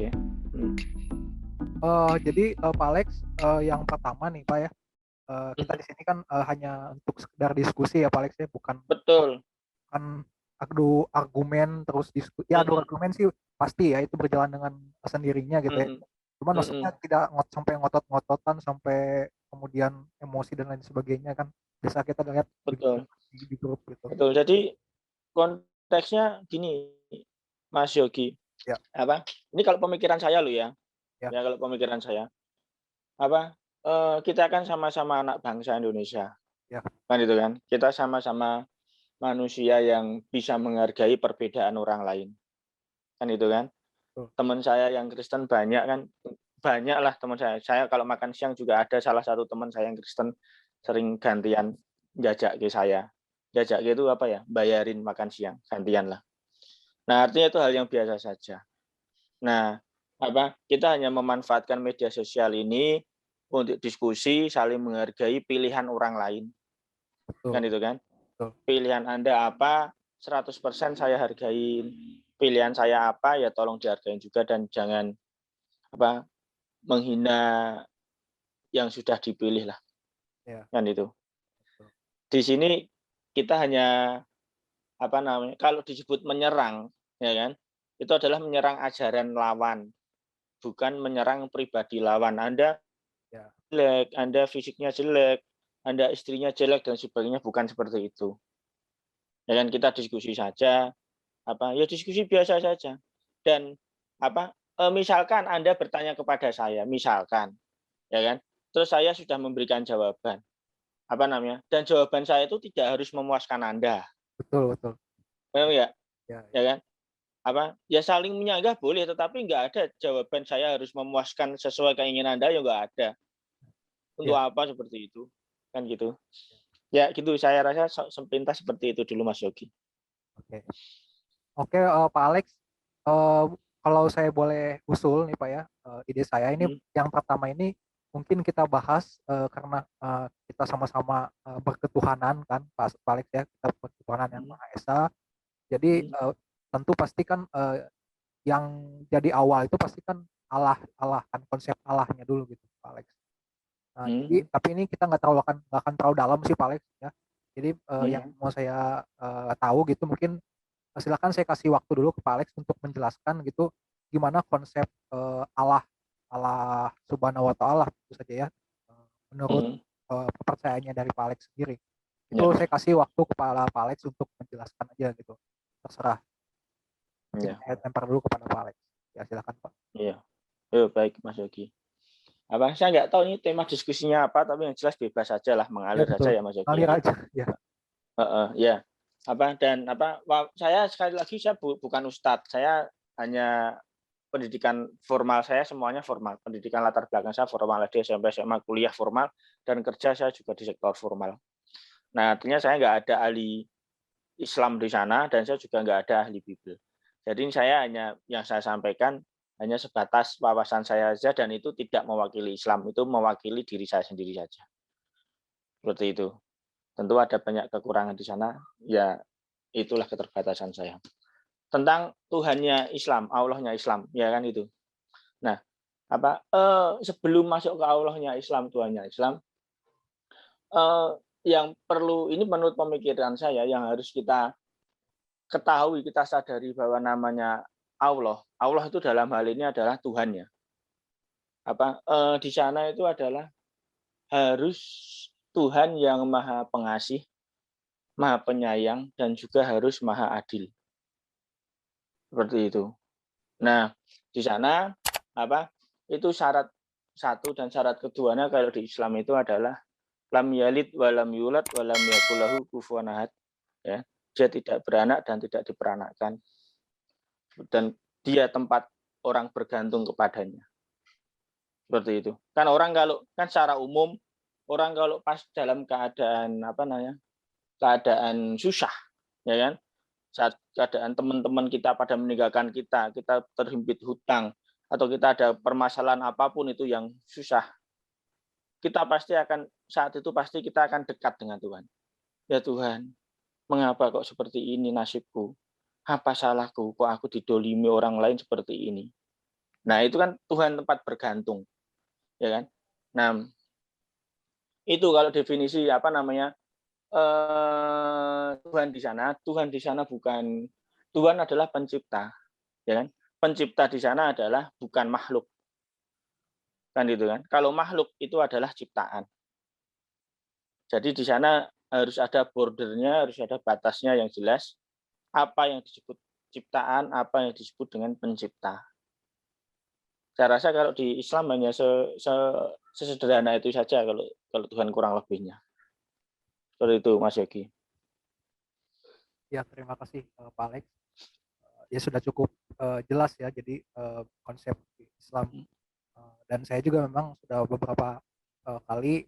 Oke. Hmm. Jadi Pak Alex, yang pertama nih Pak ya, kita di sini kan hanya untuk sekedar diskusi ya Pak Alex ya, bukan Betul. bukan adu argumen terus ya adu Mm-mm. argumen sih pasti ya itu berjalan dengan sendirinya gitu ya. Mm-mm. Cuman maksudnya Mm-mm. tidak sampai ngotot-ngototan sampai kemudian emosi dan lain sebagainya kan bisa kita lihat begitu Betul. di grup gitu. Betul. Jadi konteksnya gini, Mas Yogi. Ya, Apa? Ini kalau pemikiran saya loh ya. ya, Ya kalau pemikiran saya. Apa? Kita kan sama-sama anak bangsa Indonesia. ya, Kan itu kan. Kita sama-sama manusia yang bisa menghargai perbedaan orang lain. Kan itu kan. betul. Teman saya yang Kristen banyak kan, banyak lah teman saya. Saya kalau makan siang juga ada salah satu teman saya yang Kristen sering gantian jajak ke saya. Jajak ke itu apa ya? Bayarin makan siang, gantian lah. Nah, artinya itu hal yang biasa saja. Nah, apa? Kita hanya memanfaatkan media sosial ini untuk diskusi, saling menghargai pilihan orang lain. Kan Betul, itu kan? betul. Pilihan Anda apa? 100% saya hargain. Pilihan saya apa? Ya tolong dihargain juga dan jangan apa? Menghina yang sudah dipilih lah, Ya, kan itu. betul. Di sini kita hanya apa namanya? Kalau disebut menyerang, ya kan? Itu adalah menyerang ajaran lawan, bukan menyerang pribadi lawan. Anda Ya, jelek, Anda fisiknya jelek, Anda istrinya jelek dan sebagainya, bukan seperti itu. Ya kan kita diskusi saja, apa ya diskusi biasa saja. Dan apa misalkan Anda bertanya kepada saya, misalkan, ya kan? Terus saya sudah memberikan jawaban. Apa namanya, dan jawaban saya itu tidak harus memuaskan Anda, betul, betul. memang ya, Ya, ya ya, kan? Apa, ya saling menyanggah boleh, tetapi nggak ada jawaban saya harus memuaskan sesuai keinginan Anda, ya nggak ada. Untuk ya. apa seperti itu, kan gitu. Ya gitu, saya rasa sepintas seperti itu dulu Mas Yogi. Oke. Oke, Pak Alex, eh, kalau saya boleh usul nih Pak ya, ide saya ini Hmm. yang pertama ini mungkin kita bahas karena kita sama-sama berketuhanan kan, Pak Alex ya, kita berketuhanan yang Hmm. Maha Esa. Jadi Hmm. tentu pasti kan yang jadi awal itu pasti kan Allah, Allah kan konsep Allahnya dulu gitu, Pak Alex. Nah, Hmm. jadi tapi ini kita nggak akan terlalu dalam sih Pak Alex ya. Jadi yang Hmm. mau saya tahu gitu mungkin silakan saya kasih waktu dulu ke Pak Alex untuk menjelaskan gitu gimana konsep Allah Allah Subhanahu wa taala itu saja ya menurut Hmm. kepercayaannya dari Pak Alex sendiri. Itu Ya. saya kasih waktu kepada Pak Alex untuk menjelaskan aja gitu. Terserah. Mungkin Ya. saya lempar dulu kepada Pak Alex. Ya silakan Pak. Iya. Baik Mas Yogi. Apa, saya nggak tahu ini tema diskusinya apa, tapi yang jelas bebas saja lah, Ya mengalir betul. saja ya Mas Yogi Ngalir ya. aja ya. Heeh, ya. Apa dan apa, saya sekali lagi saya bukan ustadz, saya hanya pendidikan formal saya semuanya formal. Pendidikan latar belakang saya formal, SD, SMP, SMA, kuliah formal, dan kerja saya juga di sektor formal. Nah, artinya saya nggak ada ahli Islam di sana dan saya juga nggak ada ahli Bible. Jadi saya hanya yang saya sampaikan hanya sebatas wawasan saya saja dan itu tidak mewakili Islam, itu mewakili diri saya sendiri saja. Seperti itu. Tentu ada banyak kekurangan di sana, ya itulah keterbatasan saya. Tentang Tuhannya Islam, Allahnya Islam, ya kan itu. Nah, apa sebelum masuk ke Allahnya Islam, Tuhannya Islam, eh, yang perlu ini menurut pemikiran saya yang harus kita ketahui, kita sadari bahwa namanya Allah. Allah itu dalam hal ini adalah Tuhannya. Apa di sana itu adalah harus Tuhan yang Maha Pengasih, Maha Penyayang dan juga harus Maha Adil. Seperti itu. Nah, di sana apa? Itu syarat satu dan syarat keduanya kalau di Islam itu adalah lam yalid walam yulad walam yakulahu kufuwan ahad, ya. Dia tidak beranak dan tidak diperanakkan dan dia tempat orang bergantung kepadanya. Seperti itu. Kan orang kalau kan secara umum orang kalau pas dalam keadaan apa namanya? Keadaan susah, ya kan? Saat keadaan teman-teman kita pada meninggalkan kita, kita terhimpit hutang atau kita ada permasalahan apapun itu yang susah, kita pasti akan saat itu pasti kita akan dekat dengan Tuhan. Ya Tuhan, mengapa kok seperti ini nasibku? Apa salahku? Kok aku didolimi orang lain seperti ini? Nah, itu kan Tuhan tempat bergantung, ya kan? Nah, itu kalau definisi Tuhan di sana bukan, Tuhan adalah pencipta, ya kan? Pencipta di sana adalah bukan makhluk, kan gitu kan? Kalau makhluk itu adalah ciptaan. Jadi di sana harus ada bordernya, harus ada batasnya yang jelas. Apa yang disebut ciptaan, apa yang disebut dengan pencipta. Saya rasa kalau di Islam hanya sesederhana itu saja kalau kalau Tuhan kurang lebihnya. Seperti itu Mas Yogi. Ya, terima kasih Pak Alex. Ya sudah cukup jelas ya. Jadi konsep Islam dan saya juga memang sudah beberapa kali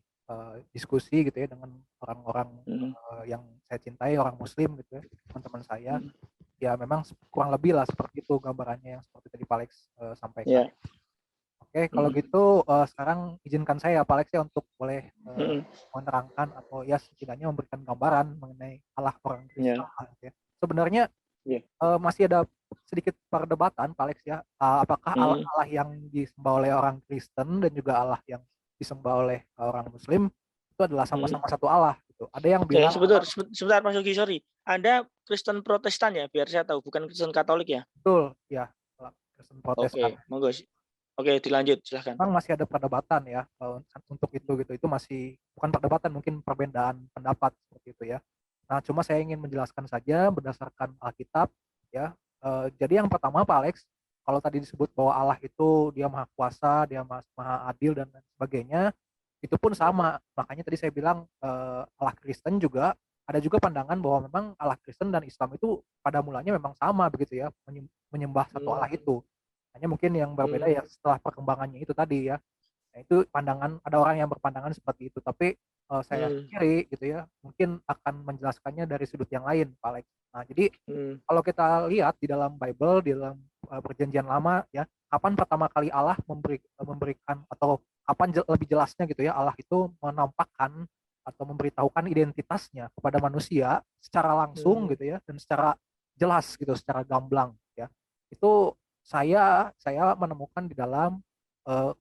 diskusi gitu ya dengan orang-orang yang saya cintai, orang Muslim gitu ya, teman-teman saya. Ya memang kurang lebih lah seperti itu gambarannya yang seperti tadi Pak Alex sampaikan. Ya. Oke, kalau gitu sekarang izinkan saya Pak Alex ya untuk boleh menerangkan atau ya setidaknya memberikan gambaran mengenai Allah orang Kristen. Ya. Sebenarnya masih ada sedikit perdebatan Pak Alex ya, apakah Allah yang disembah oleh orang Kristen dan juga Allah yang disembah oleh orang Muslim itu adalah sama-sama satu Allah gitu. Ada yang bilang sebentar Mas Yogi, sorry. Anda Kristen Protestan ya, biar saya tahu, bukan Kristen Katolik ya? Betul, ya. Kristen Protestan. Oke, monggo. Oke, dilanjut silahkan. Memang masih ada perdebatan ya untuk itu gitu. Itu masih bukan perdebatan, mungkin perbedaan pendapat seperti itu ya. Nah, cuma saya ingin menjelaskan saja berdasarkan Alkitab ya. Jadi yang pertama Pak Alex, kalau tadi disebut bahwa Allah itu dia maha kuasa, dia maha adil dan sebagainya, itu pun sama. Makanya tadi saya bilang Allah Kristen juga ada juga pandangan bahwa memang Allah Kristen dan Islam itu pada mulanya memang sama begitu ya, menyembah satu Allah itu. Hanya mungkin yang berbeda ya setelah perkembangannya itu tadi ya. Nah, itu pandangan, ada orang yang berpandangan seperti itu. Tapi saya sendiri gitu ya, mungkin akan menjelaskannya dari sudut yang lain, Pak Alex. Nah, jadi kalau kita lihat di dalam Bible, di dalam Perjanjian Lama ya, kapan pertama kali Allah memberikan atau kapan lebih jelasnya gitu ya, Allah itu menampakkan atau memberitahukan identitasnya kepada manusia secara langsung gitu ya, dan secara jelas gitu, secara gamblang ya. Itu saya menemukan di dalam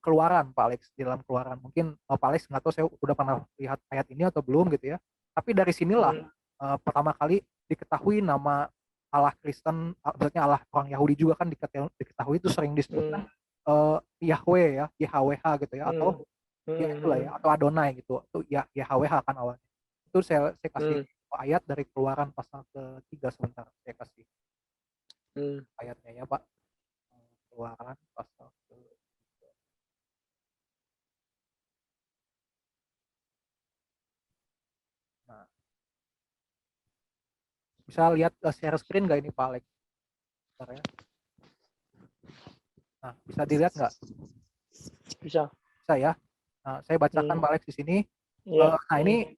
Keluaran Pak Alex, di dalam Keluaran. Mungkin Pak Alex nggak tahu saya udah pernah lihat ayat ini atau belum gitu ya. Tapi dari sinilah pertama kali diketahui nama Allah Kristen, maksudnya Allah orang Yahudi juga kan diketahui itu sering disebutkan Yahweh ya, YHWH gitu ya, atau ya itulah ya, atau Adonai gitu. Itu ya YHWH kan awalnya. Itu saya kasih ayat dari Keluaran pasal ke-3 sebentar, saya kasih ayatnya ya Pak. Keluaran pasal ke Nah, bisa lihat share screen nggak ini Pak Alex? Bentar ya. Nah, bisa dilihat nggak? Bisa. Bisa ya. Nah, saya bacakan Pak Alex di sini. Nah ini,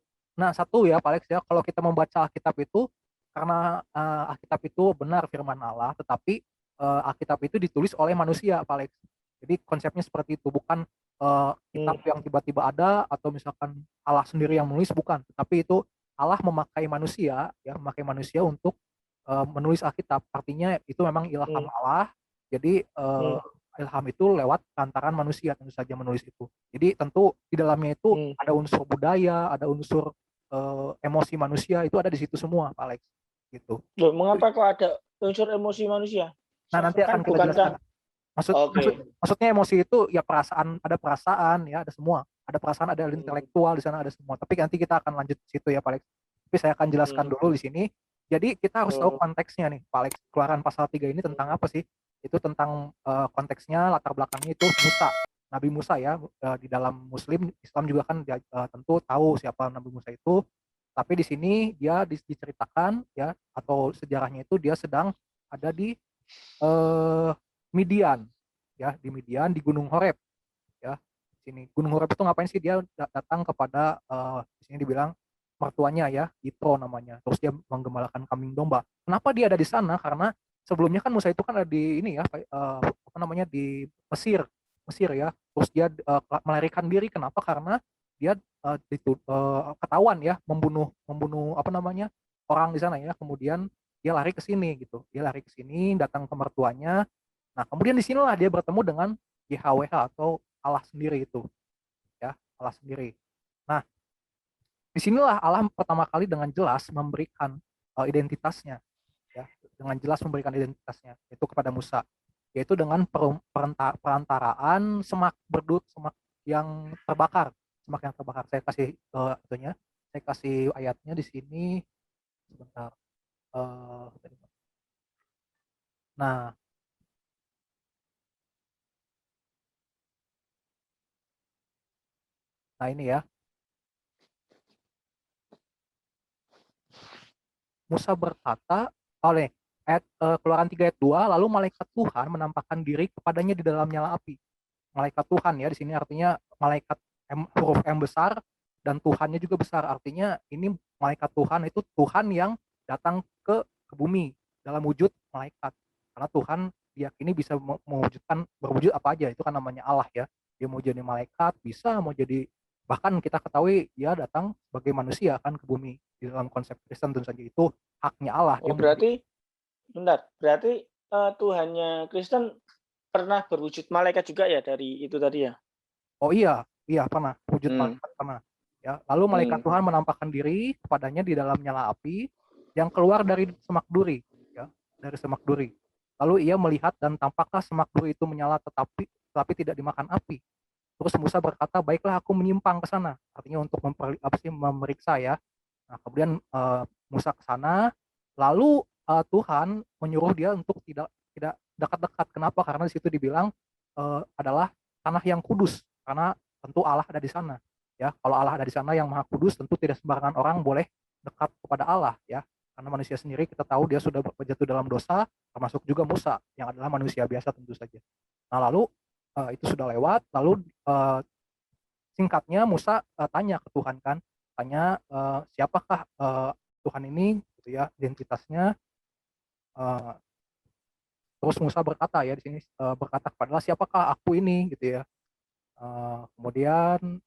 satu ya Pak Alex ya, kalau kita membaca Alkitab itu, karena Alkitab itu benar firman Allah, tetapi Alkitab itu ditulis oleh manusia Pak Alex. Jadi konsepnya seperti itu, bukan kitab yang tiba-tiba ada atau misalkan Allah sendiri yang menulis, bukan. Tetapi itu Allah memakai manusia ya, memakai manusia untuk menulis Alkitab. Artinya itu memang ilham Allah. Jadi ilham itu lewat lantaran manusia tentu saja menulis itu. Jadi tentu di dalamnya itu ada unsur budaya, ada unsur emosi manusia, itu ada di situ semua, Pak Alex. Gitu. Loh, mengapa kok ada unsur emosi manusia? Nah, nanti akan kita jelaskan. Maksudnya emosi itu ya perasaan, ya, ada semua. Ada perasaan, ada intelektual di sana, ada semua. Tapi nanti kita akan lanjut ke situ ya, Pak Alex. Tapi saya akan jelaskan dulu di sini. Jadi kita harus tahu konteksnya nih, Pak Alex. Keluaran pasal 3 ini tentang apa sih? Itu tentang konteksnya, latar belakangnya itu Musa, Nabi Musa ya. Di dalam Muslim, Islam juga kan tentu tahu siapa Nabi Musa itu. Tapi di sini dia diceritakan ya, atau sejarahnya itu dia sedang ada di Midian ya, di Midian, di Gunung Horeb ya. Sini Gunung Horeb itu ngapain sih? Dia datang kepada di sini dibilang mertuanya ya, Yitro namanya. Terus dia menggembalakan kambing domba. Kenapa dia ada di sana? Karena sebelumnya kan Musa itu kan ada di ini ya, apa namanya, di Mesir ya. Terus dia melarikan diri. Kenapa? Karena dia ketahuan ya membunuh apa namanya, orang di sana ya. Kemudian dia lari ke sini gitu. Dia lari ke sini, datang ke mertuanya. Nah, kemudian di sinilah dia bertemu dengan YHWH atau Allah sendiri itu, ya, Allah sendiri. Nah, di sinilah Allah pertama kali dengan jelas memberikan identitasnya, ya, dengan jelas memberikan identitasnya itu kepada Musa, yaitu dengan perantaraan semak yang terbakar, semak yang terbakar. Saya kasih itunya, saya kasih ayatnya di sini sebentar. Eh, nah, nah ini ya, Musa berkata oleh Keluaran 3 ayat 2, lalu malaikat Tuhan menampakkan diri kepadanya di dalam nyala api. Malaikat Tuhan ya, di sini artinya malaikat huruf M besar dan Tuhannya juga besar. Artinya ini malaikat Tuhan itu Tuhan yang datang ke bumi dalam wujud malaikat. Karena Tuhan diyakini bisa mewujudkan, berwujud apa aja, itu kan namanya Allah ya. Dia mau jadi malaikat, bisa mau jadi, bahkan kita ketahui dia datang sebagai manusia kan ke bumi. Di dalam konsep Kristen tentu saja itu haknya Allah. Oh, berarti bentar, berarti Tuhannya Kristen pernah berwujud malaikat juga ya dari itu tadi ya? Oh iya, iya pernah, wujud Hmm. malaikat pernah. Ya, lalu malaikat Tuhan menampakkan diri kepadanya di dalam nyala api yang keluar dari semak duri, ya, dari semak duri. Lalu ia melihat dan tampaklah semak duri itu menyala tetapi tidak dimakan api. Terus Musa berkata, baiklah aku menyimpang ke sana. Artinya untuk memeriksa ya. Nah, kemudian Musa ke sana, lalu Tuhan menyuruh dia untuk tidak tidak dekat-dekat. Kenapa? Karena di situ dibilang adalah tanah yang kudus, karena tentu Allah ada di sana. Ya, kalau Allah ada di sana yang Maha Kudus, tentu tidak sembarangan orang boleh dekat kepada Allah ya. Karena manusia sendiri kita tahu dia sudah jatuh dalam dosa, termasuk juga Musa yang adalah manusia biasa tentu saja. Nah, lalu itu sudah lewat, lalu singkatnya Musa tanya ke Tuhan kan, tanya siapakah Tuhan ini, gitu ya, identitasnya. Uh, Terus Musa berkata ya di sini berkata kepada siapakah aku ini, gitu ya. Kemudian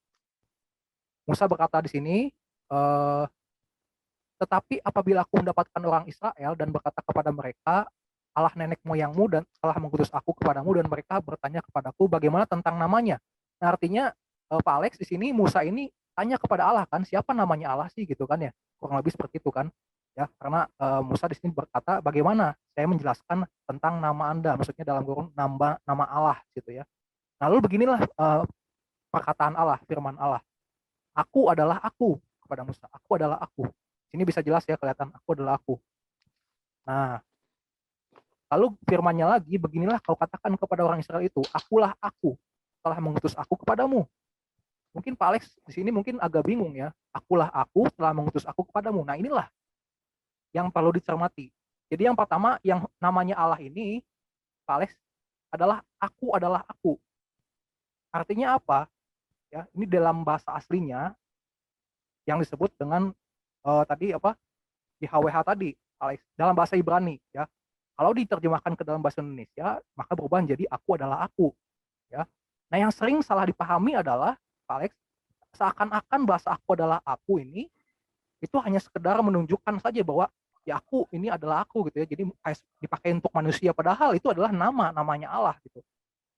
Musa berkata di sini, uh, tetapi apabila aku mendapatkan orang Israel dan berkata kepada mereka, Allah nenek moyangmu dan telah mengutus aku kepadamu, dan mereka bertanya kepadaku bagaimana tentang namanya. Nah, artinya Pak Alex di sini Musa ini tanya kepada Allah kan, siapa namanya Allah sih gitu kan ya, kurang lebih seperti itu kan ya, karena Musa di sini berkata bagaimana saya menjelaskan tentang nama Anda, maksudnya dalam kurung nama Allah gitu ya. Nah, lalu beginilah perkataan Allah, firman Allah, aku adalah aku, kepada Musa, aku adalah aku. Sini bisa jelas ya, kelihatan aku adalah aku. Nah, lalu firmannya lagi, beginilah kau katakan kepada orang Israel itu, akulah aku, telah mengutus aku kepadamu. Mungkin Pak Alex di sini mungkin agak bingung ya, akulah aku, telah mengutus aku kepadamu. Nah, inilah yang perlu dicermati. Jadi yang pertama, yang namanya Allah ini, Pak Alex, adalah aku. Artinya apa? Ya, ini dalam bahasa aslinya yang disebut dengan tadi apa? YHWH tadi, Alex, dalam bahasa Ibrani ya. Kalau diterjemahkan ke dalam bahasa Indonesia, maka berubah menjadi aku adalah aku, ya. Nah, yang sering salah dipahami adalah, Pak Alex, seakan-akan bahasa aku adalah aku ini itu hanya sekedar menunjukkan saja bahwa ya aku ini adalah aku gitu ya. Jadi dipakai untuk manusia, padahal itu adalah namanya Allah gitu.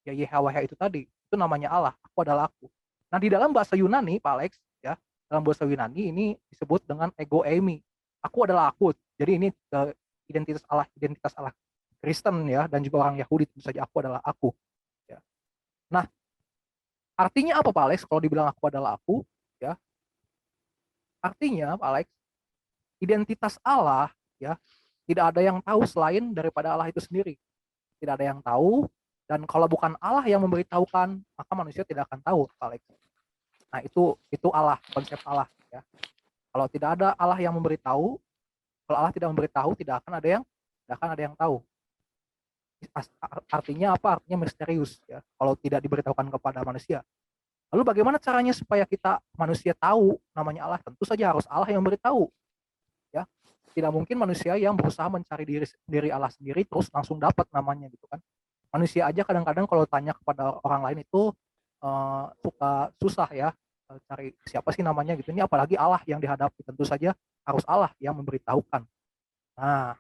Ya YHWH itu tadi, itu namanya Allah, aku adalah aku. Nah, di dalam bahasa Yunani, Pak Alex, ya, dalam bahasa Yunani ini disebut dengan ego eimi. Aku adalah aku. Jadi ini identitas Allah Kristen ya, dan juga orang Yahudi tentu saja, aku adalah aku. Ya. Nah, artinya apa Pak Alex kalau dibilang aku adalah aku? Ya, artinya Pak Alex, identitas Allah ya tidak ada yang tahu selain daripada Allah itu sendiri. Tidak ada yang tahu, dan kalau bukan Allah yang memberitahukan, maka manusia tidak akan tahu, Pak Alex. Nah, itu Allah, konsep Allah ya. Kalau tidak ada Allah yang memberitahu, kalau Allah tidak memberitahu, tidak akan ada yang tahu. Artinya apa? Artinya misterius ya. Kalau tidak diberitahukan kepada manusia. Lalu bagaimana caranya supaya kita manusia tahu namanya Allah? Tentu saja harus Allah yang memberitahu. Ya, tidak mungkin manusia yang berusaha mencari diri Allah sendiri terus langsung dapat namanya gitu kan. Manusia aja kadang-kadang kalau tanya kepada orang lain itu suka susah ya, cari siapa sih namanya gitu. Ini apalagi Allah yang dihadapi, tentu saja harus Allah yang memberitahukan. Nah,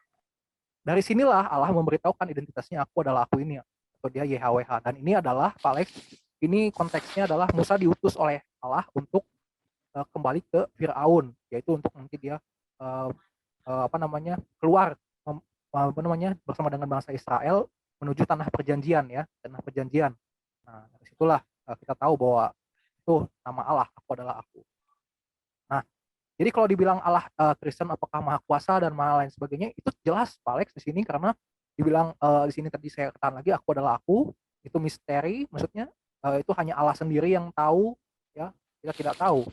dari sinilah Allah memberitahukan identitasnya, aku adalah aku ini. atau dia YHWH. Dan ini adalah Pak Alex, ini konteksnya adalah Musa diutus oleh Allah untuk kembali ke Firaun, yaitu untuk nanti dia keluar bersama dengan bangsa Israel menuju tanah perjanjian ya, tanah perjanjian. Nah, dari situlah kita tahu bahwa itu nama Allah, aku adalah aku. Nah, jadi kalau dibilang Allah Kristen apakah maha kuasa dan maha lain sebagainya, itu jelas Pak Alex di sini, karena dibilang di sini tadi saya katakan lagi, aku adalah aku, itu misteri, maksudnya itu hanya Allah sendiri yang tahu, ya, kita tidak tahu,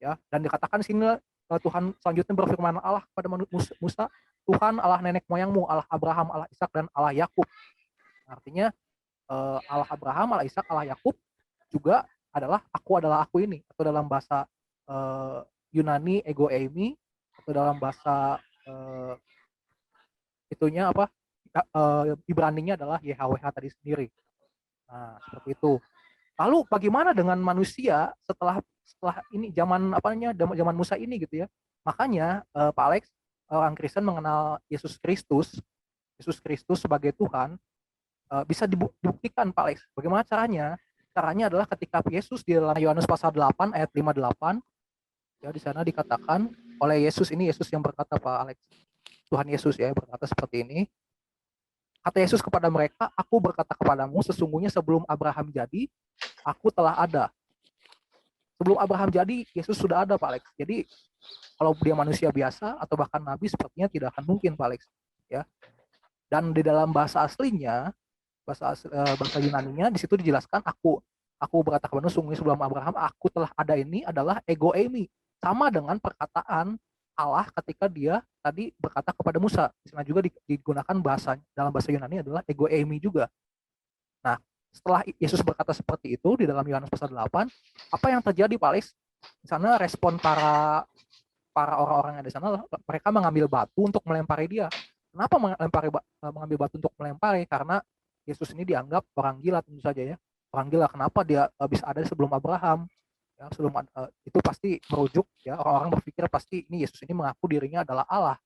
ya. Dan dikatakan di sini Tuhan selanjutnya berfirman Allah kepada Musa, Tuhan Allah nenek moyangmu, Allah Abraham, Allah Ishak dan Allah Yakub. Artinya Allah Abraham, Allah Ishak, Allah Yakub juga adalah aku ini, atau dalam bahasa Yunani ego eimi, atau dalam bahasa itunya apa Ibraninya adalah YHWH tadi sendiri. Nah, seperti itu. Lalu bagaimana dengan manusia setelah ini zaman zaman Musa ini gitu ya. Makanya Pak Alex, orang Kristen mengenal Yesus Kristus sebagai Tuhan bisa dibuktikan Pak Alex. Bagaimana caranya? Caranya adalah ketika Yesus di dalam Yohanes pasal 8 ayat 58, ya, di sana dikatakan oleh Yesus, ini Yesus yang berkata Pak Alex, Tuhan Yesus ya berkata seperti ini. Kata Yesus kepada mereka, aku berkata kepadamu, sesungguhnya sebelum Abraham jadi, aku telah ada. Sebelum Abraham jadi, Yesus sudah ada Pak Alex. Jadi kalau dia manusia biasa atau bahkan nabi, sepertinya tidak akan mungkin Pak Alex. Ya. Dan di dalam bahasa aslinya, bahasa Yunaninya, di situ dijelaskan aku berkata kepadamu, sesungguhnya sebelum Abraham aku telah ada, ini adalah ego eimi. Sama dengan perkataan Allah ketika dia tadi berkata kepada Musa. Di sana juga digunakan dalam bahasa Yunani adalah ego eimi juga. Nah, setelah Yesus berkata seperti itu di dalam Yohanes pasal 8, apa yang terjadi Pak Alex? Di sana respon para orang-orang yang di sana, mereka mengambil batu untuk melempari dia. Kenapa mengambil batu untuk melempari? Karena Yesus ini dianggap orang gila tentu saja ya. Orang gila, kenapa dia bisa ada sebelum Abraham? Ya, itu pasti merujuk ya, orang-orang berpikir pasti ini Yesus ini mengaku dirinya adalah Allah,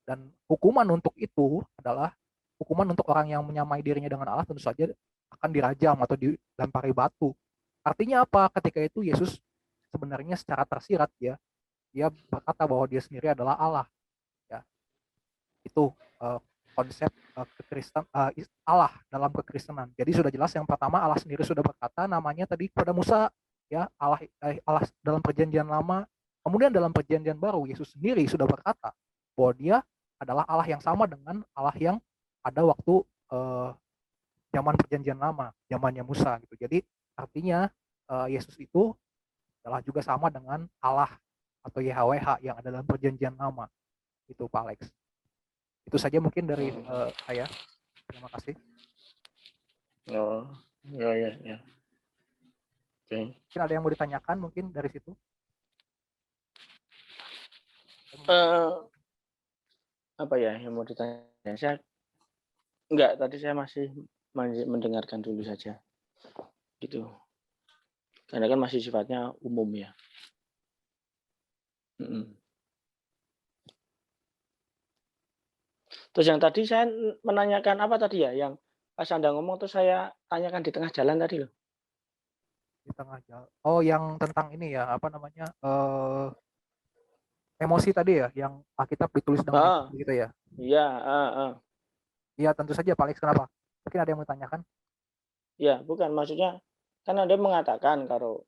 dan hukuman untuk itu adalah hukuman untuk orang yang menyamai dirinya dengan Allah tentu saja akan dirajam atau dilempari batu. Artinya apa? Ketika itu Yesus sebenarnya secara tersirat ya, dia berkata bahwa dia sendiri adalah Allah. Ya, itu konsep kekristen Allah dalam kekristenan. Jadi sudah jelas, yang pertama Allah sendiri sudah berkata namanya tadi kepada Musa. Ya, Allah dalam perjanjian lama, kemudian dalam perjanjian baru Yesus sendiri sudah berkata bahwa dia adalah Allah yang sama dengan Allah yang ada waktu zaman perjanjian lama, zamannya Musa gitu. Jadi artinya Yesus itu adalah juga sama dengan Allah atau YHWH yang ada dalam perjanjian lama. Itu Pak Alex. Itu saja mungkin dari saya. Terima kasih. Oh, ya. Okay. Mungkin ada yang mau ditanyakan mungkin dari situ? Apa ya yang mau ditanya? Saya enggak, tadi saya masih mendengarkan dulu saja. Gitu. Karena kan masih sifatnya umum ya. Terus yang tadi saya menanyakan apa tadi ya? Yang pas Anda ngomong tuh saya tanyakan di tengah jalan tadi loh. Di tengah jalan. Oh, yang tentang ini ya, apa namanya? Emosi tadi ya, yang Alkitab ditulis dengan emosi gitu ya. Iya, Iya, tentu saja Pak Alex, kenapa? Mungkin ada yang mau ditanyakan? Ya, bukan, maksudnya kan Anda mengatakan kalau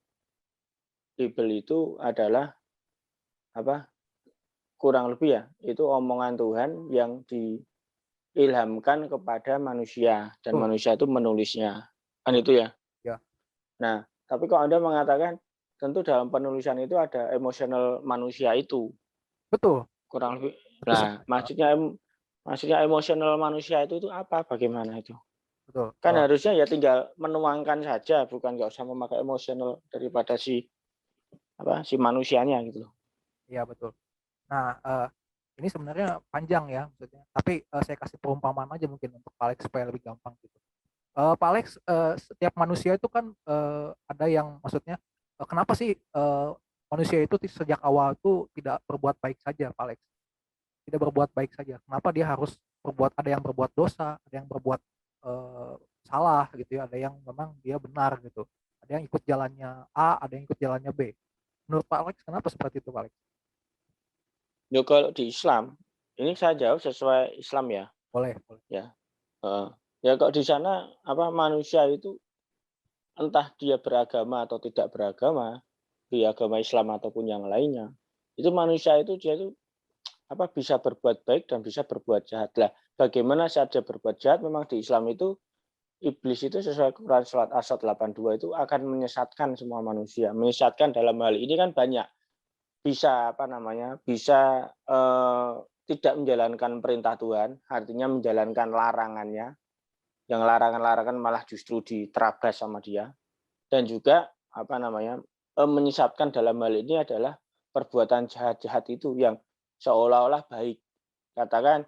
Bible itu adalah apa? Kurang lebih ya, itu omongan Tuhan yang diilhamkan kepada manusia dan manusia itu menulisnya. Kan itu ya? Ya. Nah, tapi kalau Anda mengatakan tentu dalam penulisan itu ada emosional manusia itu. Betul. Kurang lebih. Nah, maksudnya emosional manusia itu apa? Bagaimana itu? Betul. Kan harusnya ya tinggal menuangkan saja, bukan nggak usah memakai emosional daripada si manusianya gitu loh. Iya, betul. Nah, ini sebenarnya panjang ya maksudnya. Tapi saya kasih perumpamaan aja mungkin untuk Pak Alex supaya lebih gampang gitu. Pak Alex, setiap manusia itu kan ada yang maksudnya kenapa sih manusia itu sejak awal itu tidak berbuat baik saja, Pak Alex? Tidak berbuat baik saja. Kenapa dia harus ada yang berbuat dosa, ada yang berbuat salah gitu ya, ada yang memang dia benar gitu. Ada yang ikut jalannya A, ada yang ikut jalannya B. Menurut Pak Alex kenapa seperti itu, Pak Alex? Ya kalau di Islam, ini saya jawab sesuai Islam ya, Boleh, boleh. ya, heeh. Ya kalau di sana apa manusia itu entah dia beragama atau tidak beragama, di agama Islam ataupun yang lainnya, itu manusia itu dia itu apa bisa berbuat baik dan bisa berbuat jahat. Lah, bagaimana saat dia berbuat jahat memang di Islam itu iblis itu sesuai Quran surat As-Sadd 82 itu akan menyesatkan semua manusia. Menyesatkan dalam hal ini kan banyak. Bisa apa namanya? Bisa tidak menjalankan perintah Tuhan, artinya menjalankan larangannya. Yang larangan-larangan malah justru diterabas sama dia. Dan juga apa namanya? Menyesatkan dalam hal ini adalah perbuatan jahat-jahat itu yang seolah-olah baik. Katakan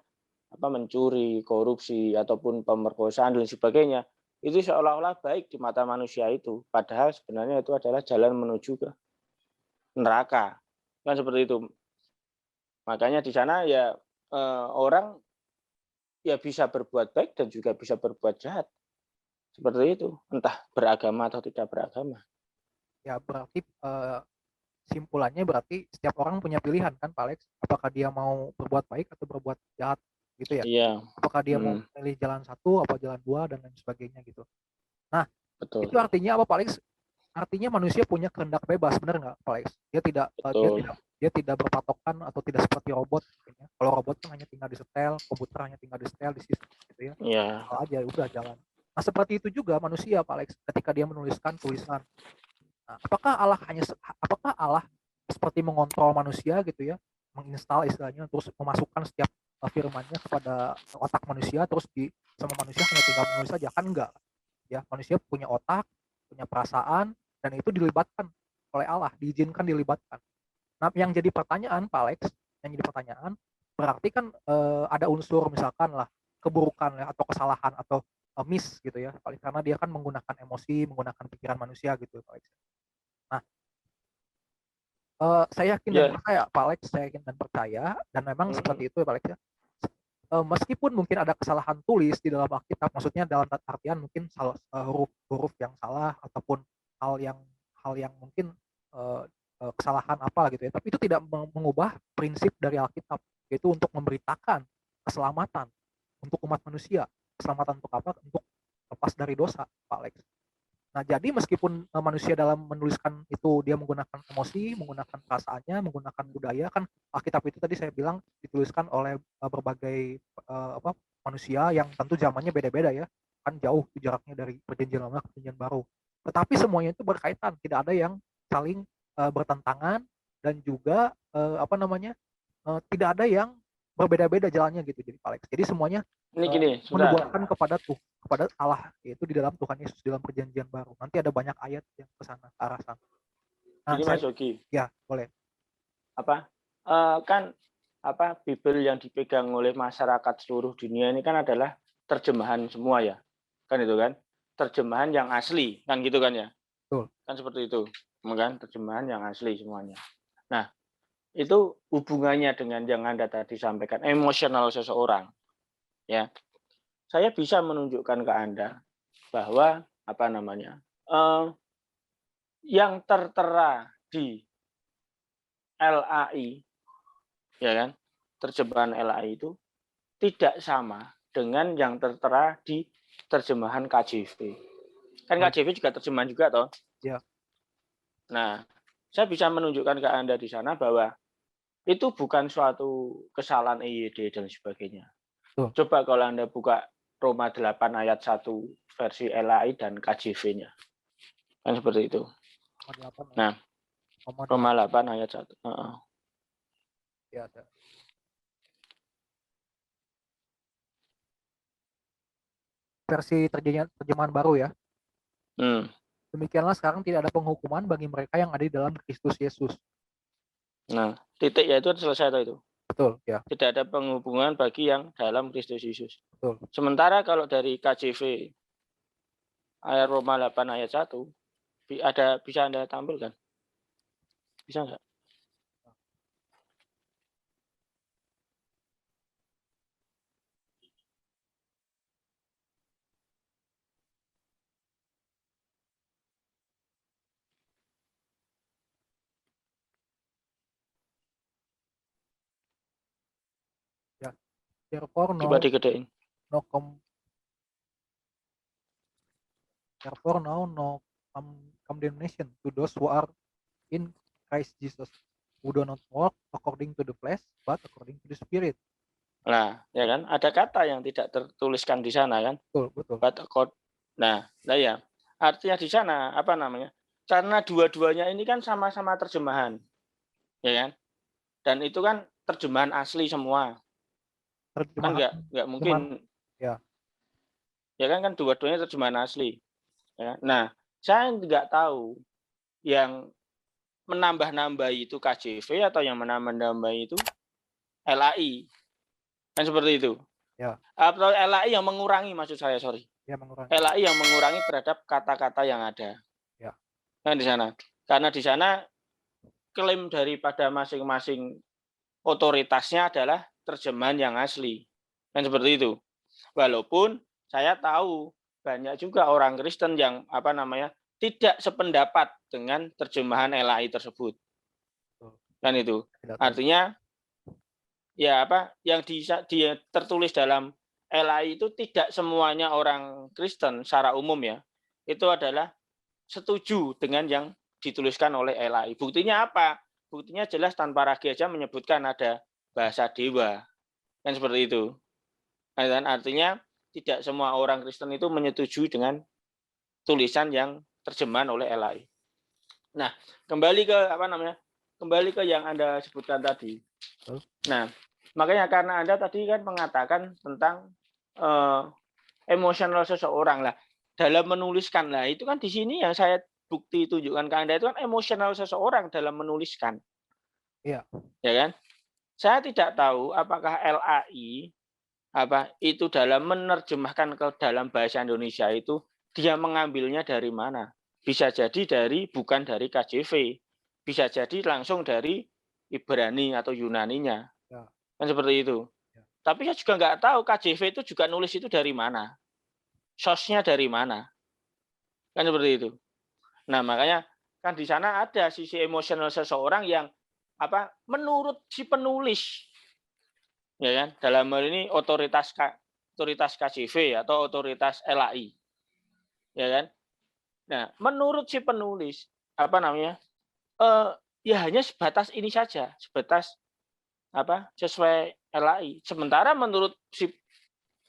apa mencuri, korupsi ataupun pemerkosaan dan sebagainya. Itu seolah-olah baik di mata manusia itu, padahal sebenarnya itu adalah jalan menuju ke neraka. Kan seperti itu. Makanya di sana ya orang ya bisa berbuat baik dan juga bisa berbuat jahat. Seperti itu, entah beragama atau tidak beragama. Ya berarti simpulannya berarti setiap orang punya pilihan kan, Pak Alex? Apakah dia mau berbuat baik atau berbuat jahat gitu ya? Iya, Apakah dia mau mhm, pilih jalan satu apa jalan dua dan lain sebagainya gitu. Nah, itu betul artinya apa, Pak Alex? Artinya manusia punya kehendak bebas, benar nggak, Pak Alex? Dia tidak betul. dia tidak berpatokan atau tidak seperti robot. Gitu ya. Kalau robot kan hanya tinggal disetel, komputer hanya tinggal disetel di sistem gitu ya. Iya, Kalau aja udah jalan. Nah, seperti itu juga manusia, Pak Alex, ketika dia menuliskan tulisan. Nah, apakah Allah seperti mengontrol manusia gitu ya, menginstal istilahnya, terus memasukkan setiap firmannya kepada otak manusia, terus sama manusia hanya tinggal menulis saja? Kan enggak ya, manusia punya otak, punya perasaan, dan itu dilibatkan oleh Allah, diizinkan dilibatkan. Nah, yang jadi pertanyaan Pak Alex, yang jadi pertanyaan, berarti kan ada unsur misalkan lah keburukan ya, atau kesalahan atau miss gitu ya, paling karena dia kan menggunakan emosi, menggunakan pikiran manusia gitu Pak Alex. Nah, saya yakin dan iya, percaya Pak Alex, saya yakin dan percaya, dan memang mhm, seperti itu ya Pak Alex ya. Meskipun mungkin ada kesalahan tulis di dalam Alkitab, maksudnya dalam artian mungkin huruf-huruf yang salah ataupun hal yang hal yang mungkin, eee eee, kesalahan apa gitu ya, tapi itu tidak mengubah prinsip dari Alkitab, yaitu untuk memberitakan keselamatan untuk umat manusia. Keselamatan untuk apa? Untuk lepas dari dosa, Pak Alex. Nah, jadi meskipun manusia dalam menuliskan itu dia menggunakan emosi, menggunakan perasaannya, menggunakan budaya, kan Alkitab itu tadi saya bilang dituliskan oleh berbagai apa, manusia yang tentu zamannya beda-beda ya, kan jauh jaraknya dari perjanjian lama ke perjanjian baru. Tetapi semuanya itu berkaitan, tidak ada yang saling bertentangan, dan juga apa namanya, tidak ada yang berbeda-beda jalannya gitu jadi Pak Alex. Jadi semuanya ini gini, sebentar, menubuatkan kepada Allah, yaitu di dalam Tuhan Yesus dalam perjanjian baru. Nanti ada banyak ayat yang ke sana, ke arah sana. Nah, gini saya Mas Yogi, ya boleh. apa, kan apa, Bible yang dipegang oleh masyarakat seluruh dunia ini kan adalah terjemahan semua ya, kan itu kan? Terjemahan yang asli, kan gitu kan ya? Betul. Kan seperti itu, kan terjemahan yang asli semuanya. Nah, itu hubungannya dengan yang Anda tadi sampaikan, emosional seseorang, ya. Saya bisa menunjukkan ke Anda bahwa, apa namanya, yang tertera di LAI, ya kan, terjemahan LAI itu tidak sama dengan yang tertera di terjemahan KJV. Kan Baik. KJV juga terjemahan juga toh. Ya. Nah, saya bisa menunjukkan ke Anda di sana bahwa itu bukan suatu kesalahan EYD dan sebagainya. Betul. Coba kalau Anda buka Roma 8 ayat 1 versi LAI dan KJV-nya. Kan seperti itu. Roma 8 ayat Nah, Roma Roma 8 8 ayat 1. Heeh. ya ada. Versi terjemahan baru ya. Hmm. Demikianlah sekarang tidak ada penghukuman bagi mereka yang ada di dalam Kristus Yesus. Nah, titik ya itu selesai itu. Betul, ya, Tidak ada penghubungan bagi yang dalam Kristus Yesus. betul. Sementara kalau dari KJV ayat Roma 8 ayat 1 ada bisa Anda tampilkan? Bisa nggak? Therefore Coba no digedein. no com therefore now no condemnation to those who are in Christ Jesus, who do not walk according to the flesh, but according to the Spirit. Nah, ya kan, ada kata yang tidak tertuliskan di sana kan. Betul, betul. Nah, ya. Artinya di sana apa namanya? Karena dua-duanya ini kan sama-sama terjemahan, ya kan? Dan itu kan terjemahan asli semua. Kan nggak mungkin. Ya. Ya kan dua-duanya terjemahan asli. Ya. Nah, saya nggak tahu yang menambah-nambah itu KJV atau yang menambah-nambah itu LAI. Kan seperti itu. Ya. Atau LAI yang mengurangi, maksud saya, sorry. Ya, mengurangi. LAI yang mengurangi terhadap kata-kata yang ada. Ya. Kan di sana. Karena di sana klaim daripada masing-masing otoritasnya adalah terjemahan yang asli. Kan seperti itu. Walaupun saya tahu banyak juga orang Kristen yang tidak sependapat dengan terjemahan LAI tersebut. Kan itu. Artinya ya yang tertulis dalam LAI itu tidak semuanya orang Kristen secara umum ya. Itu adalah setuju dengan yang dituliskan oleh LAI. Buktinya apa? Buktinya jelas tanpa ragu aja menyebutkan ada bahasa dewa. Kan seperti itu. Dan artinya tidak semua orang Kristen itu menyetujui dengan tulisan yang terjemahan oleh LAI. Nah, kembali ke yang Anda sebutkan tadi. Nah, makanya karena Anda tadi kan mengatakan tentang emosional seseorang lah dalam menuliskan lah, itu kan di sini yang saya bukti tunjukkan ke Anda itu kan emosional seseorang dalam menuliskan. Iya. Ya kan? Saya tidak tahu apakah LAI itu dalam menerjemahkan ke dalam bahasa Indonesia itu dia mengambilnya dari mana? Bisa jadi bukan dari KJV, bisa jadi langsung dari Ibrani atau Yunaninya, ya. Kan seperti itu. Ya. Tapi saya juga nggak tahu KJV itu juga nulis itu dari mana, source-nya dari mana, kan seperti itu. Nah makanya kan di sana ada sisi emosional seseorang yang menurut si penulis. Ya kan, dalam hal ini otoritas KJV atau otoritas LAI, ya kan. Nah, menurut si penulis ya hanya sebatas ini saja, sebatas sesuai LAI. Sementara menurut si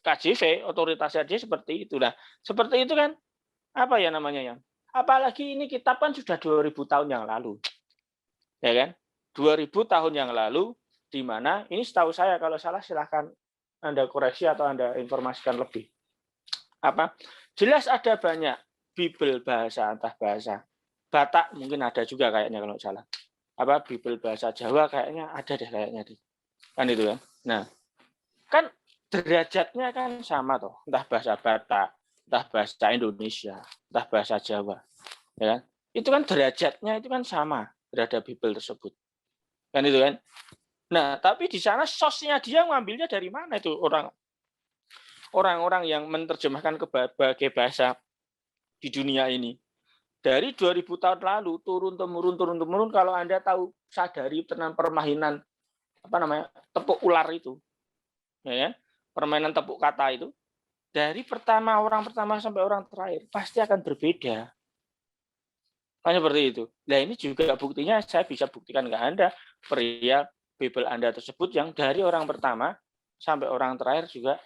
KJV otoritasnya dia seperti itu. Nah, seperti itu kan apalagi ini kitab kan sudah 2000 tahun yang lalu, ya kan, 2000 tahun yang lalu. Di mana ini setahu saya, kalau salah silahkan Anda koreksi atau Anda informasikan lebih. Jelas ada banyak Bible bahasa, entah bahasa Batak mungkin ada juga kayaknya kalau salah. Bible bahasa Jawa kayaknya ada deh kayaknya. Kan itu kan. Nah, kan derajatnya kan sama toh, entah bahasa Batak, entah bahasa Indonesia, entah bahasa Jawa. Ya kan? Itu kan derajatnya itu kan sama terhadap Bible tersebut. Kan itu kan. Nah, tapi di sana sosnya dia ngambilnya dari mana itu orang-orang yang menerjemahkan ke berbagai bahasa di dunia ini. Dari 2000 tahun lalu turun-temurun kalau Anda tahu sadari tentang permainan tepuk ular itu. Ya, permainan tepuk kata itu dari orang pertama sampai orang terakhir pasti akan berbeda. Kan seperti itu. Nah, ini juga buktinya saya bisa buktikan ke Anda perihal Bible Anda tersebut yang dari orang pertama sampai orang terakhir juga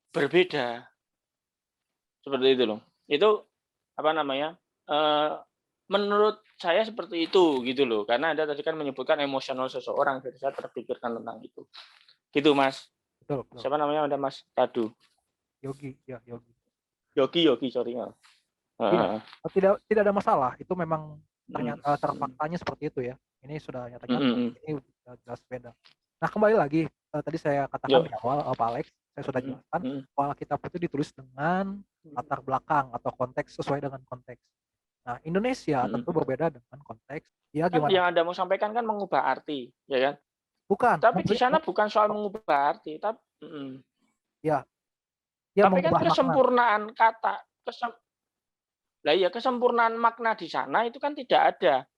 berbeda. Seperti itu loh. Itu menurut saya seperti itu gitu loh. Karena Anda tadi kan menyebutkan emosional seseorang, jadi saya terpikirkan tentang itu. Gitu, Mas. Betul. Siapa namanya Anda, Mas? Tadu. Yogi, ya, Yogi. Yogi, sorry. Iya, tidak ada masalah. Itu memang ternyata faktanya seperti itu ya. Ini sudah nyata-nyata, ini sudah jelas beda. Nah, kembali lagi tadi saya katakan di awal, Pak Alex, saya sudah jelaskan bahwa kitab itu ditulis dengan latar belakang atau konteks sesuai dengan konteks. Nah, Indonesia tentu berbeda dengan konteks. Ya, kan gimana? Yang Anda mau sampaikan kan mengubah arti, ya kan? Bukan. Tapi di sana bukan soal mengubah arti, tapi ya tapi kan kesempurnaan kata, kesempurnaan makna di sana itu kan tidak ada.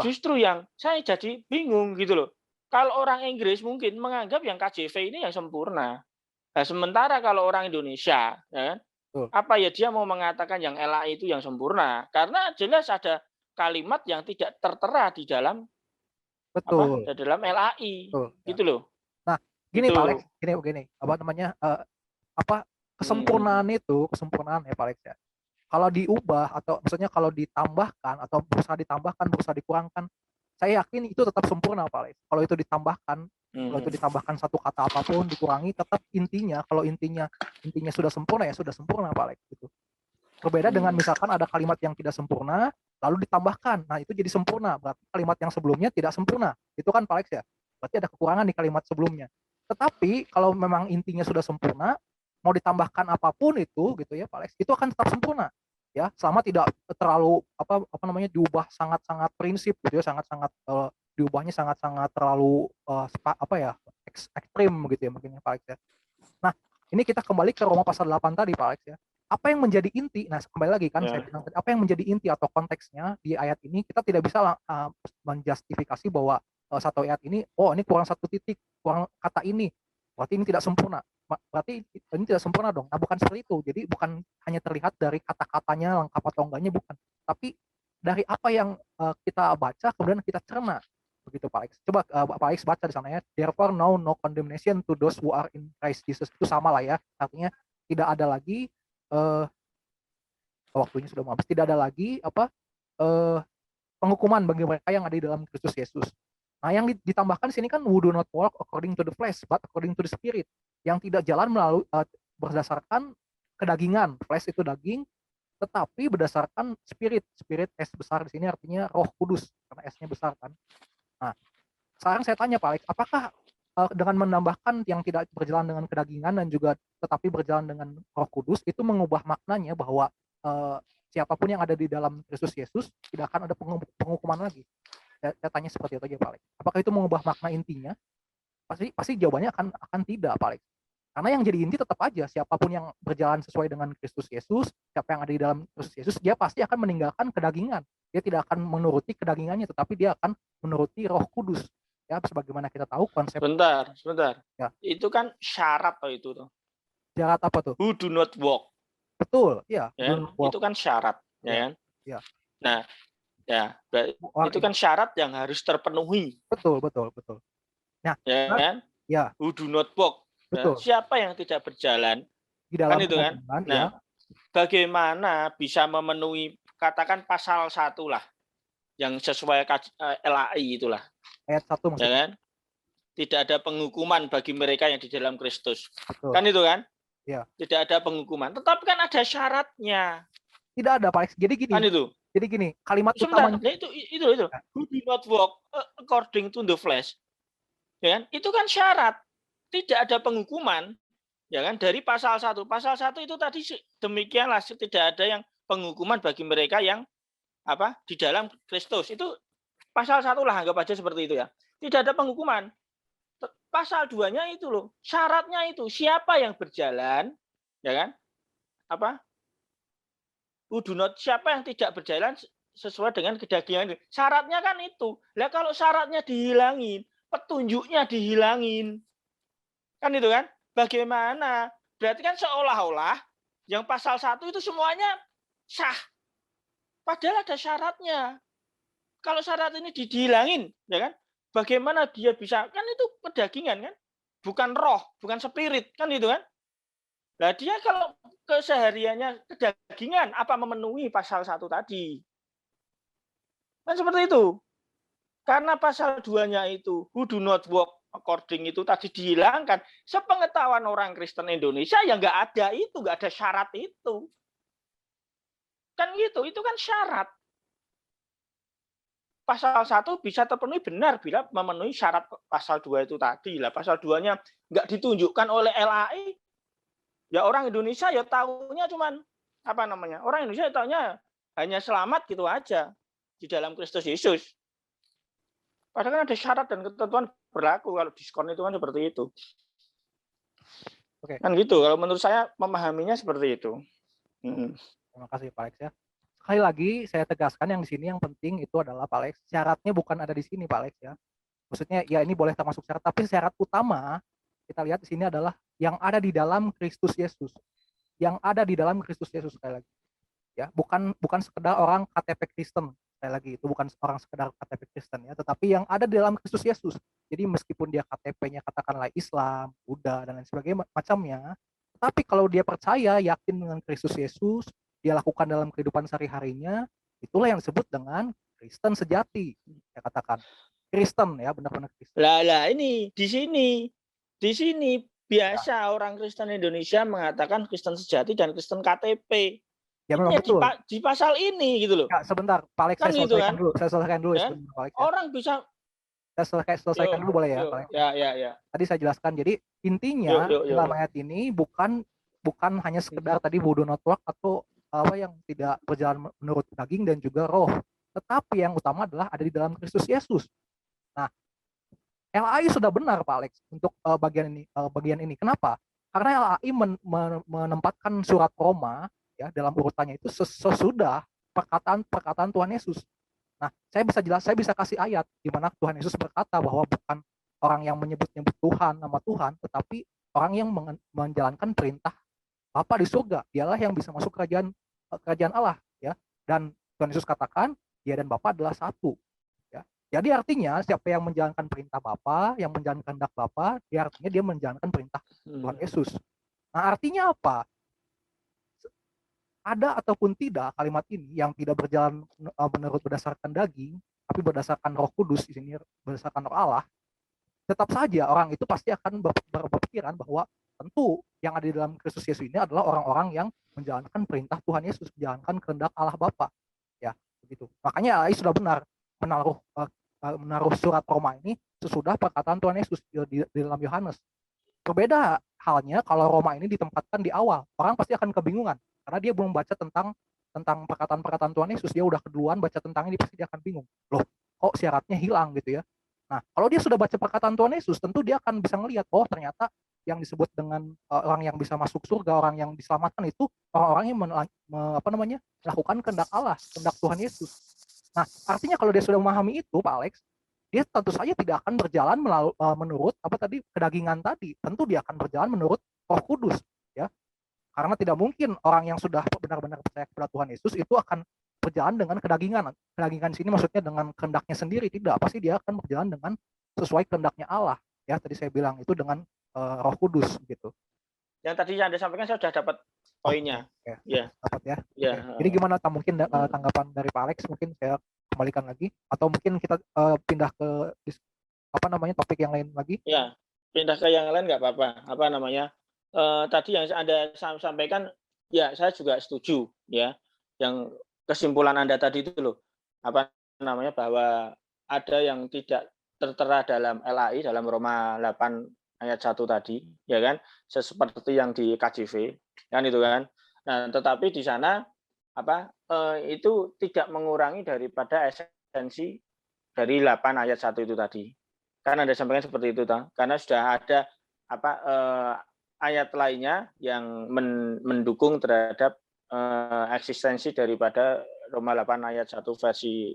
Justru yang saya jadi bingung gitu loh. Kalau orang Inggris mungkin menganggap yang KJV ini yang sempurna. Nah, sementara kalau orang Indonesia, ya kan, Betul. apa ya dia mau mengatakan yang LAI itu yang sempurna? Karena jelas ada kalimat yang tidak tertera di dalam apa? Betul. Di dalam LAI, Betul. Ya. gitu loh. Nah, gini Pak Alex, Gitu. gini, apa namanya? Apa Hmm. kesempurnaan ya Pak Alex ya. Kalau diubah atau maksudnya kalau ditambahkan atau berusaha dikurangkan, saya yakin itu tetap sempurna Pak Alex. Kalau itu Mhm. ditambahkan satu kata apapun, dikurangi, tetap intinya, kalau intinya sudah sempurna ya sudah sempurna Pak Alex gitu. Berbeda dengan Mhm. misalkan ada kalimat yang tidak sempurna, lalu ditambahkan. Nah, itu jadi sempurna. Berarti kalimat yang sebelumnya tidak sempurna. Itu kan Pak Alex ya. Berarti ada kekurangan di kalimat sebelumnya. Tetapi kalau memang intinya sudah sempurna, mau ditambahkan apapun itu gitu ya Pak Alex, itu akan tetap sempurna. Ya, selama tidak terlalu apa namanya diubah sangat-sangat prinsip gitu ya, sangat-sangat diubahnya sangat-sangat terlalu apa ya, ekstrim gitu ya mungkin ya Pak Alex ya. Nah, ini kita kembali ke Roma pasal 8 tadi Pak Alex ya. Apa yang menjadi inti? Nah, kembali lagi kan saya Ya. bilang tadi, apa yang menjadi inti atau konteksnya di ayat ini kita tidak bisa menjustifikasi bahwa satu ayat ini, oh ini kurang satu titik, kurang kata ini, berarti ini tidak sempurna. Berarti ini tidak sempurna dong. Nah, bukan seperti itu. Jadi bukan hanya terlihat dari kata-katanya lengkap atau enggaknya, bukan. Tapi dari apa yang kita baca kemudian kita cerna begitu Pak Alex. Coba Pak Alex baca di sana ya. Therefore now no condemnation to those who are in Christ Jesus. Itu sama lah ya. Artinya tidak ada lagi eh, waktunya sudah mau habis. Tidak ada lagi eh, penghukuman bagi mereka yang ada di dalam Kristus Yesus. Nah, yang ditambahkan di sini kan who do not walk according to the flesh, but according to the spirit. Yang tidak jalan melalui berdasarkan kedagingan. Flesh itu daging, tetapi berdasarkan spirit. Spirit S besar di sini artinya Roh Kudus karena S-nya besar kan. Nah, sekarang saya tanya Pak Alex, apakah dengan menambahkan yang tidak berjalan dengan kedagingan dan juga tetapi berjalan dengan Roh Kudus itu mengubah maknanya bahwa siapapun yang ada di dalam Kristus Yesus tidak akan ada penghukuman lagi? Saya tanya seperti itu aja Pak Alex. Apakah itu mengubah makna intinya? Pasti jawabannya akan tidak Pak Alex. Karena yang jadi inti tetap aja siapapun yang berjalan sesuai dengan Kristus Yesus, siapa yang ada di dalam Kristus Yesus, dia pasti akan meninggalkan kedagingan. Dia tidak akan menuruti kedagingannya, tetapi dia akan menuruti Roh Kudus. Ya, sebagaimana kita tahu konsep Sebentar. ya, Itu kan syarat tuh itu tuh. syarat apa tuh? Who do not walk, Betul, iya, ya. walk, Itu kan syarat, ya ya, kan? ya, Nah, ya, war itu in, kan syarat yang harus terpenuhi, betul, betul, betul. Nah, ya kan? ya, Who do not walk. Ya. betul. Siapa yang tidak berjalan, Di kan dalam itu kan? kedagingan, ya, Nah, bagaimana bisa memenuhi katakan pasal 1 lah yang sesuai LAI itulah, ayat 1 ya maksudnya. kan? Tidak ada penghukuman bagi mereka yang di dalam Kristus. Betul, Kan itu kan? ya. Tidak ada penghukuman. Tetapi kan ada syaratnya. Tidak ada Pak Alex. Kan itu. Jadi gini, kalimat Sebentar, utamanya nah itu. Who do not walk according to the flesh. Ya kan? Itu kan syarat. Tidak ada penghukuman. Ya kan? Dari pasal 1. Pasal 1 itu tadi demikianlah tidak ada yang penghukuman bagi mereka yang apa? Di dalam Kristus. Itu pasal 1 lah, anggap aja seperti itu ya. Tidak ada penghukuman. Pasal 2-nya itu loh. Syaratnya itu siapa yang berjalan, ya kan? Apa? Who do not, siapa yang tidak berjalan sesuai dengan kedagingan. Syaratnya kan itu. Lah kalau syaratnya dihilangin, petunjuknya dihilangin. Kan itu kan? Bagaimana? Berarti kan seolah-olah yang pasal 1 itu semuanya sah. Padahal ada syaratnya. Kalau syarat ini dihilangin, ya kan? Bagaimana dia bisa? Kan itu kedagingan kan? Bukan roh, bukan spirit, kan itu kan? Nah, dia kalau kesehariannya kedagingan, apa memenuhi pasal 1 tadi? Kan seperti itu. Karena pasal 2-nya itu, who do not walk according itu tadi dihilangkan. Sepengetahuan orang Kristen Indonesia ya nggak ada itu, nggak ada syarat itu. Kan gitu, itu kan syarat. Pasal 1 bisa terpenuhi benar bila memenuhi syarat pasal 2 itu tadi. Lah pasal 2-nya nggak ditunjukkan oleh LAI, ya orang Indonesia ya tahunya cuman apa namanya? Orang Indonesia tahunya hanya selamat gitu aja di dalam Kristus Yesus. Padahal kan ada syarat dan ketentuan berlaku kalau diskon itu kan seperti itu. oke. Kan gitu. Kalau menurut saya memahaminya seperti itu. Terima kasih Pak Alex ya. Sekali lagi saya tegaskan yang di sini yang penting itu adalah Pak Alex, syaratnya bukan ada di sini Pak Alex ya. Maksudnya ya ini boleh termasuk syarat, tapi syarat utama kita lihat di sini adalah yang ada di dalam Kristus Yesus. Yang ada di dalam Kristus Yesus sekali lagi. Ya, bukan bukan sekedar orang KTP Kristen. Sekali lagi itu bukan orang sekedar KTP Kristen ya, tetapi yang ada di dalam Kristus Yesus. Jadi meskipun dia KTP-nya katakanlah Islam, Buddha dan lain sebagainya macamnya, tapi kalau dia percaya, yakin dengan Kristus Yesus, dia lakukan dalam kehidupan sehari-harinya, itulah yang disebut dengan Kristen sejati. Saya katakan Kristen ya, benar-benar Kristen. Lah ini di sini biasa orang Kristen Indonesia mengatakan Kristen sejati dan Kristen KTP. Ya Ini memang ya betul. di pasal ini gitu loh. Ya, sebentar, Pak Alex, Kan saya gitu selesaikan kan? dulu. Saya selesaikan dulu ya, Ya. sebentar, Pak Alex ya. Orang bisa Saya selesaikan dulu boleh ya, Pak Alex? Ya. Tadi saya jelaskan. Jadi intinya dalam ayat ini bukan hanya sekedar tadi voodoo network atau apa yang tidak berjalan menurut daging dan juga roh, tetapi yang utama adalah ada di dalam Kristus Yesus. Nah, LAI sudah benar Pak Alex untuk bagian ini. Kenapa? Karena LAI menempatkan surat Roma ya dalam urutannya itu sesudah perkataan Tuhan Yesus. Nah, saya bisa kasih ayat di mana Tuhan Yesus berkata bahwa bukan orang yang menyebut-nyebut Tuhan, nama Tuhan, tetapi orang yang menjalankan perintah Bapa di surga. Dialah yang bisa masuk kerajaan Allah ya. Dan Tuhan Yesus katakan dia dan Bapa adalah satu ya. Jadi artinya siapa yang menjalankan perintah Bapa, yang menjalankan kehendak Bapa, dia artinya dia menjalankan perintah Tuhan Yesus. Nah, artinya apa? Ada ataupun tidak kalimat ini yang tidak berjalan menurut berdasarkan daging, tapi berdasarkan Roh Kudus, di sini berdasarkan Roh Allah, tetap saja orang itu pasti akan berpikiran bahwa tentu yang ada di dalam Kristus Yesus ini adalah orang-orang yang menjalankan perintah Tuhan Yesus, menjalankan kehendak Allah Bapa. Ya, begitu. Makanya AI sudah benar menaruh surat Roma ini sesudah perkataan Tuhan Yesus di dalam Yohanes. Berbeda halnya kalau Roma ini ditempatkan di awal, orang pasti akan kebingungan karena dia belum baca tentang perkataan-perkataan Tuhan Yesus. Dia udah keduluan baca tentang ini, pasti dia akan bingung. Loh, kok syaratnya hilang gitu ya. Nah, kalau dia sudah baca perkataan Tuhan Yesus, tentu dia akan bisa melihat, oh ternyata yang disebut dengan orang yang bisa masuk surga, orang yang diselamatkan itu orang-orang yang melakukan kehendak Allah, kehendak Tuhan Yesus. Nah, artinya kalau dia sudah memahami itu, Pak Alex, dia tentu saja tidak akan berjalan menurut kedagingan tadi. Tentu dia akan berjalan menurut Roh Kudus, ya. Karena tidak mungkin orang yang sudah benar-benar percaya kepada Tuhan Yesus itu akan berjalan dengan kedagingan. Kedagingan sini maksudnya dengan kehendaknya sendiri, tidak. Pasti dia akan berjalan dengan sesuai kehendaknya Allah. Ya, tadi saya bilang itu dengan Roh Kudus gitu. Yang tadi Anda sampaikan saya sudah dapat poinnya. Ya. Dapat ya. Ya. Jadi gimana mungkin tanggapan dari Pak Alex, mungkin saya kembalikan lagi atau mungkin kita pindah ke topik yang lain lagi? Ya, pindah ke yang lain nggak apa-apa. Tadi yang Anda sampaikan, ya saya juga setuju ya. Yang kesimpulan Anda tadi itu loh, bahwa ada yang tidak tertera dalam LAI, dalam Roma 8 ayat 1 tadi, ya kan? Seperti yang di KJV, kan itu kan. Nah, tetapi di sana itu tidak mengurangi daripada esensi dari 8 ayat 1 itu tadi. Kan Anda sampaikan seperti itu, karena sudah ada ayat lainnya yang mendukung terhadap eksistensi daripada Roma 8 ayat 1 versi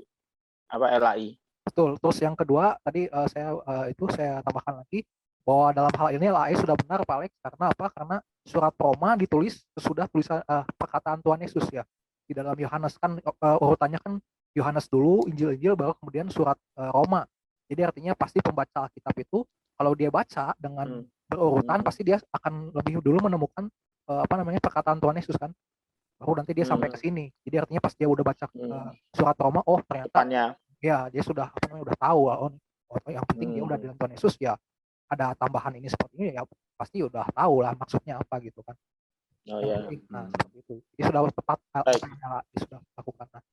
LAI. Betul. Terus yang kedua tadi saya tambahkan lagi bahwa dalam hal ini LAI sudah benar Pak Alex, karena apa? Karena surat Roma ditulis sesudah tulisan perkataan Tuhan Yesus ya. Di dalam Yohanes kan urutannya kan Yohanes dulu, Injil-Injil, baru kemudian surat Roma. Jadi artinya pasti pembaca Alkitab itu kalau dia baca dengan berurutan pasti dia akan lebih dulu menemukan perkataan Tuhan Yesus kan. Baru nanti dia sampai ke sini. Jadi artinya pas dia udah baca surat Roma, oh ternyata ya dia sudah udah tahu, yang penting dia udah dalam Tuhan Yesus ya. Ada tambahan ini seperti ini ya pasti udah tahu lah maksudnya apa gitu kan. Oh ya. Nah, seperti itu. Jadi sudah tepat apa yang sudah lakukan.